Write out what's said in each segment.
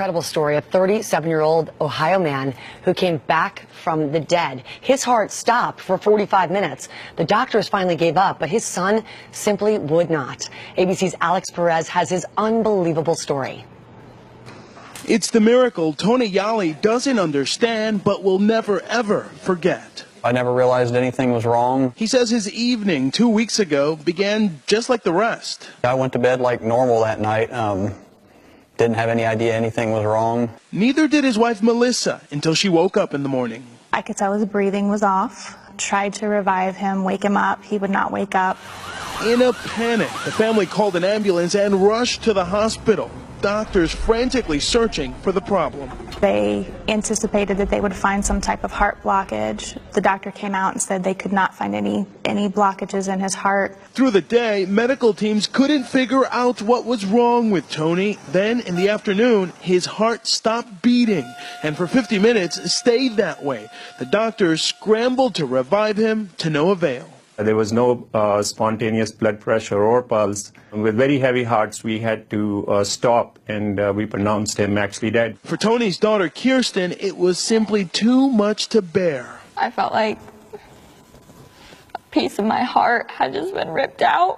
incredible story, a 37-year-old Ohio man who came back from the dead. His heart stopped for 45 minutes. The doctors finally gave up, but his son simply would not. ABC's Alex Perez has his unbelievable story. It's the miracle Tony Yali doesn't understand, but will never, ever forget. I never realized anything was wrong. He says his evening 2 weeks ago began just like the rest. I went to bed like normal that night. Didn't have any idea anything was wrong. Neither did his wife Melissa until she woke up in the morning. I could tell his breathing was off. Tried to revive him, wake him up. He would not wake up. In a panic, the family called an ambulance and rushed to the hospital. Doctors frantically searching for the problem. They anticipated that they would find some type of heart blockage. The doctor came out and said they could not find any blockages in his heart. Through the day, medical teams couldn't figure out what was wrong with Tony. Then, in the afternoon, his heart stopped beating, and for 50 minutes stayed that way. The doctors scrambled to revive him, to no avail. There was no spontaneous blood pressure or pulse. With very heavy hearts, we had to stop, and we pronounced him actually dead. For Tony's daughter, Kirsten, it was simply too much to bear. I felt like a piece of my heart had just been ripped out.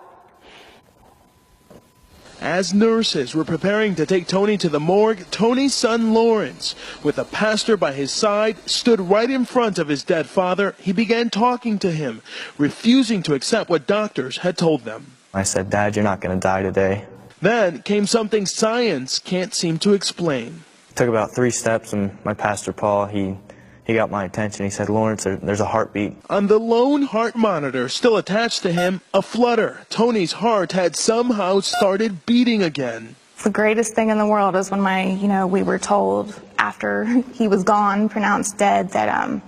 As nurses were preparing to take Tony to the morgue, Tony's son Lawrence, with a pastor by his side, stood right in front of his dead father. He began talking to him, refusing to accept what doctors had told them. I said, "Dad, you're not going to die today." Then came something science can't seem to explain. It took about 3 steps, and my pastor, Paul, he got my attention. He said, "Lawrence, there's a heartbeat." On the lone heart monitor still attached to him, a flutter. Tony's heart had somehow started beating again. The greatest thing in the world is when we were told after he was gone, pronounced dead, that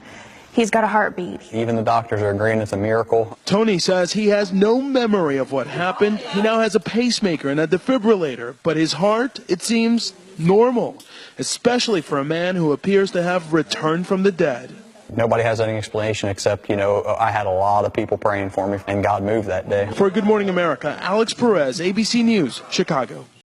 he's got a heartbeat. Even the doctors are agreeing it's a miracle. Tony says he has no memory of what happened. He now has a pacemaker and a defibrillator, but his heart, it seems, normal, especially for a man who appears to have returned from the dead. Nobody has any explanation except, I had a lot of people praying for me, and God moved that day. For Good Morning America, Alex Perez, ABC News, Chicago.